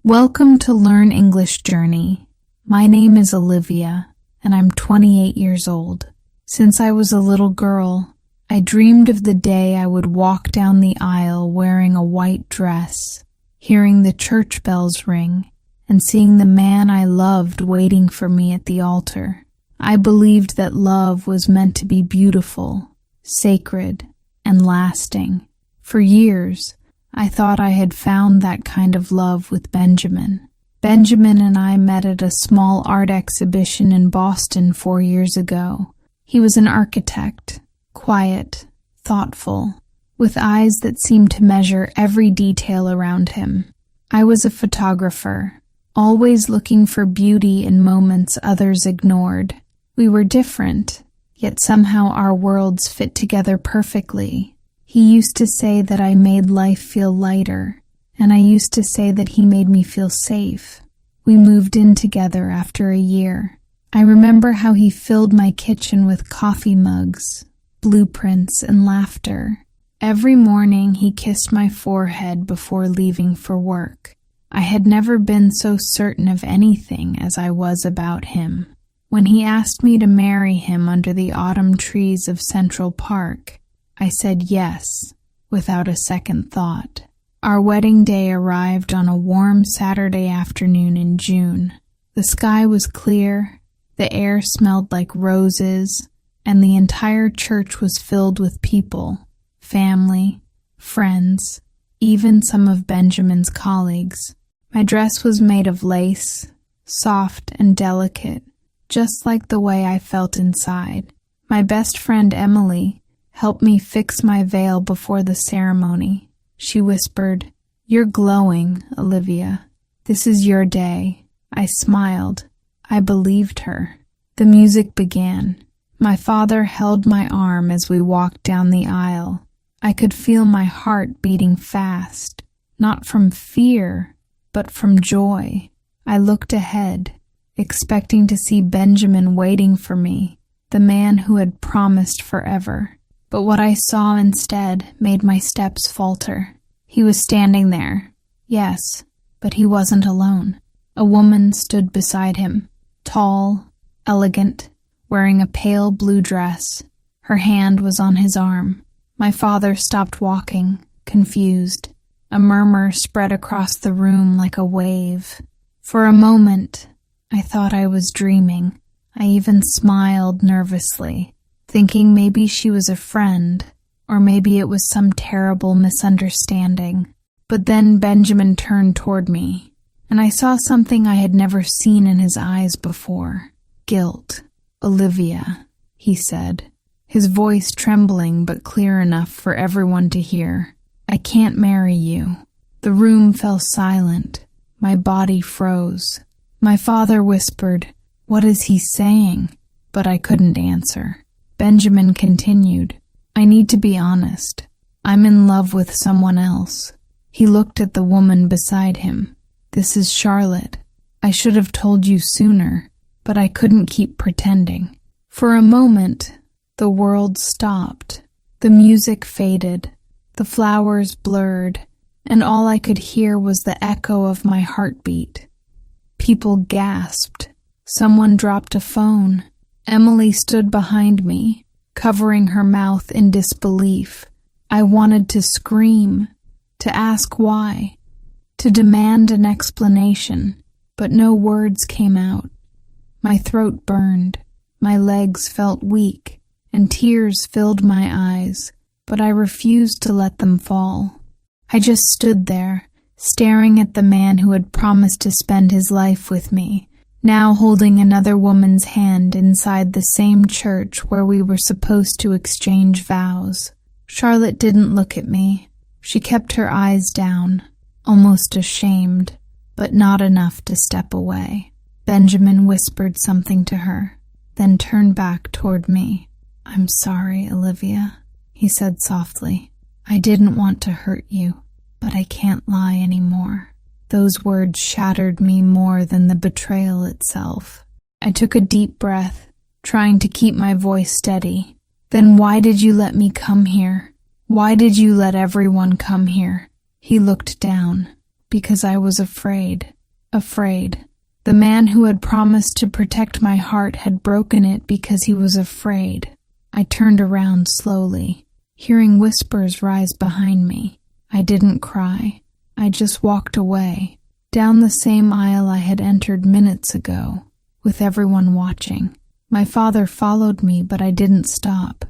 Welcome to Learn English Journey. My name is Olivia, and I'm 28 years old. Since I was a little girl, I dreamed of the day I would walk down the aisle wearing a white dress, hearing the church bells ring, and seeing the man I loved waiting for me at the altar. I believed that love was meant to be beautiful, sacred, and lasting. For years, I thought I had found that kind of love with Benjamin. Benjamin and I met at a small art exhibition in Boston 4 years ago. He was an architect, quiet, thoughtful, with eyes that seemed to measure every detail around him. I was a photographer, always looking for beauty in moments others ignored. We were different, yet somehow our worlds fit together perfectly. He used to say that I made life feel lighter, and I used to say that he made me feel safe. We moved in together after a year. I remember how he filled my kitchen with coffee mugs, blueprints, and laughter. Every morning he kissed my forehead before leaving for work. I had never been so certain of anything as I was about him. When he asked me to marry him under the autumn trees of Central Park, I said yes, without a second thought. Our wedding day arrived on a warm Saturday afternoon in June. The sky was clear, the air smelled like roses, and the entire church was filled with people, family, friends, even some of Benjamin's colleagues. My dress was made of lace, soft and delicate, just like the way I felt inside. My best friend Emily helped me fix my veil before the ceremony. She whispered, "You're glowing, Olivia. This is your day." I smiled. I believed her. The music began. My father held my arm as we walked down the aisle. I could feel my heart beating fast, not from fear, but from joy. I looked ahead, expecting to see Benjamin waiting for me, the man who had promised forever. But what I saw instead made my steps falter. He was standing there, yes, but he wasn't alone. A woman stood beside him, tall, elegant, wearing a pale blue dress. Her hand was on his arm. My father stopped walking, confused. A murmur spread across the room like a wave. For a moment, I thought I was dreaming. I even smiled nervously, thinking maybe she was a friend, or maybe it was some terrible misunderstanding. But then Benjamin turned toward me, and I saw something I had never seen in his eyes before. Guilt. "Olivia," he said, his voice trembling but clear enough for everyone to hear. "I can't marry you." The room fell silent. My body froze. My father whispered, "What is he saying?" But I couldn't answer. Benjamin continued, "I need to be honest. I'm in love with someone else." He looked at the woman beside him. "This is Charlotte. I should have told you sooner, but I couldn't keep pretending." For a moment, the world stopped. The music faded. The flowers blurred, and all I could hear was the echo of my heartbeat. People gasped. Someone dropped a phone. Emily stood behind me, covering her mouth in disbelief. I wanted to scream, to ask why, to demand an explanation, but no words came out. My throat burned, my legs felt weak, and tears filled my eyes, but I refused to let them fall. I just stood there, staring at the man who had promised to spend his life with me, now holding another woman's hand inside the same church where we were supposed to exchange vows. Charlotte didn't look at me. She kept her eyes down, almost ashamed, but not enough to step away. Benjamin whispered something to her, then turned back toward me. "I'm sorry, Olivia," he said softly. "I didn't want to hurt you, but I can't lie anymore." Those words shattered me more than the betrayal itself. I took a deep breath, trying to keep my voice steady. "Then why did you let me come here? Why did you let everyone come here?" He looked down. because I was afraid. Afraid. The man who had promised to protect my heart had broken it because he was afraid. I turned around slowly, hearing whispers rise behind me. I didn't cry. I just walked away, down the same aisle I had entered minutes ago, with everyone watching. My father followed me, but I didn't stop.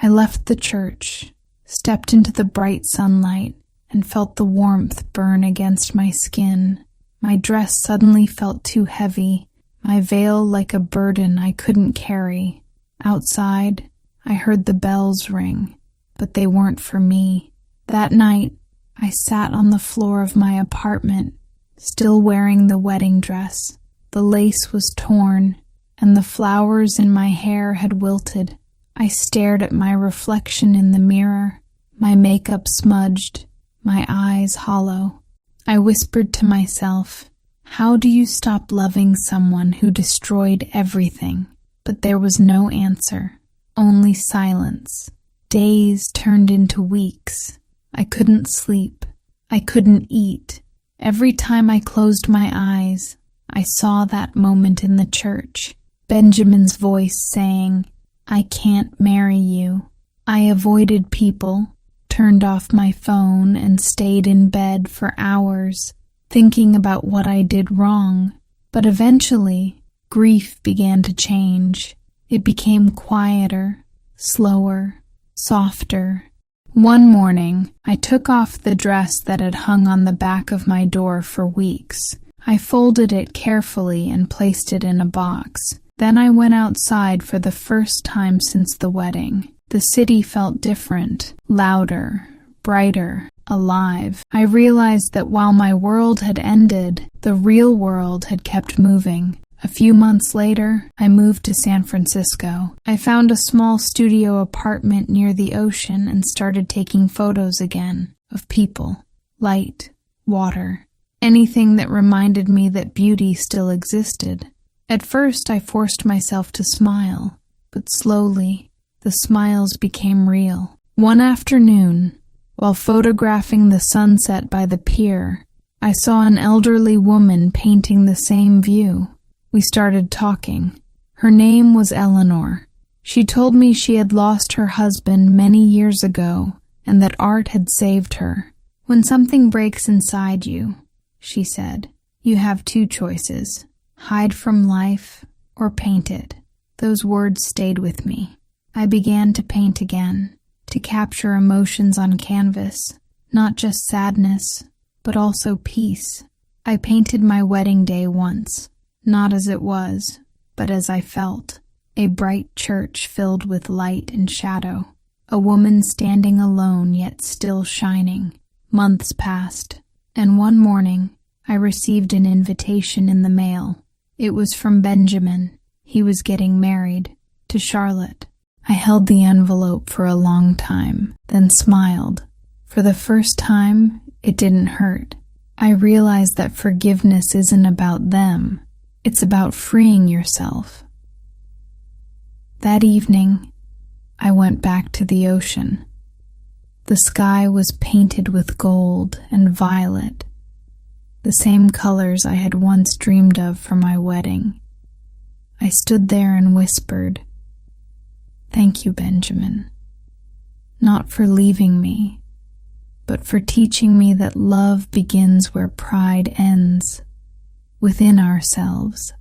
I left the church, stepped into the bright sunlight, and felt the warmth burn against my skin. My dress suddenly felt too heavy, my veil like a burden I couldn't carry. Outside, I heard the bells ring, but they weren't for me. That night, I sat on the floor of my apartment, still wearing the wedding dress. The lace was torn, and the flowers in my hair had wilted. I stared at my reflection in the mirror, my makeup smudged, my eyes hollow. I whispered to myself, "How do you stop loving someone who destroyed everything?" But there was no answer, only silence. Days turned into weeks. I couldn't sleep. I couldn't eat. Every time I closed my eyes, I saw that moment in the church, Benjamin's voice saying, "I can't marry you." I avoided people, turned off my phone, and stayed in bed for hours, thinking about what I did wrong. But eventually, grief began to change. It became quieter, slower, softer. One morning, I took off the dress that had hung on the back of my door for weeks. I folded it carefully and placed it in a box. Then I went outside for the first time since the wedding. The city felt different, louder, brighter, alive. I realized that while my world had ended, the real world had kept moving. A few months later, I moved to San Francisco. I found a small studio apartment near the ocean and started taking photos again of people, light, water, anything that reminded me that beauty still existed. At first, I forced myself to smile, but slowly, the smiles became real. One afternoon, while photographing the sunset by the pier, I saw an elderly woman painting the same view. We started talking. Her name was Eleanor. She told me she had lost her husband many years ago and that art had saved her. "When something breaks inside you," she said, "you have two choices: hide from life or paint it." Those words stayed with me. I began to paint again, to capture emotions on canvas, not just sadness, but also peace. I painted my wedding day once. Not as it was, but as I felt. A bright church filled with light and shadow. A woman standing alone yet still shining. Months passed, and one morning I received an invitation in the mail. It was from Benjamin. He was getting married to Charlotte. I held the envelope for a long time, then smiled. For the first time, it didn't hurt. I realized that forgiveness isn't about them. It's about freeing yourself. That evening, I went back to the ocean. The sky was painted with gold and violet, the same colors I had once dreamed of for my wedding. I stood there and whispered, "Thank you, Benjamin, not for leaving me, but for teaching me that love begins where pride ends, within ourselves."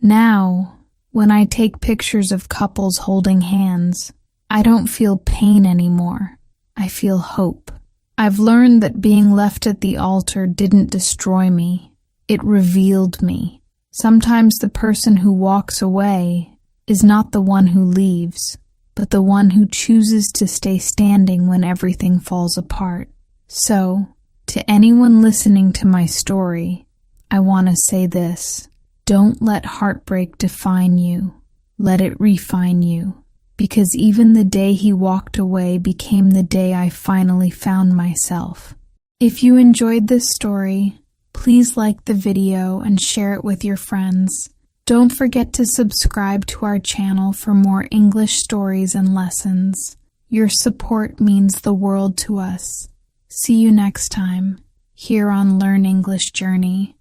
Now, when I take pictures of couples holding hands, I don't feel pain anymore. I feel hope. I've learned that being left at the altar didn't destroy me. It revealed me. Sometimes the person who walks away is not the one who leaves, but the one who chooses to stay standing when everything falls apart. So, to anyone listening to my story, I want to say this: don't let heartbreak define you. Let it refine you. Because even the day he walked away became the day I finally found myself. If you enjoyed this story, please like the video and share it with your friends. Don't forget to subscribe to our channel for more English stories and lessons. Your support means the world to us. See you next time. here on Learn English Journey.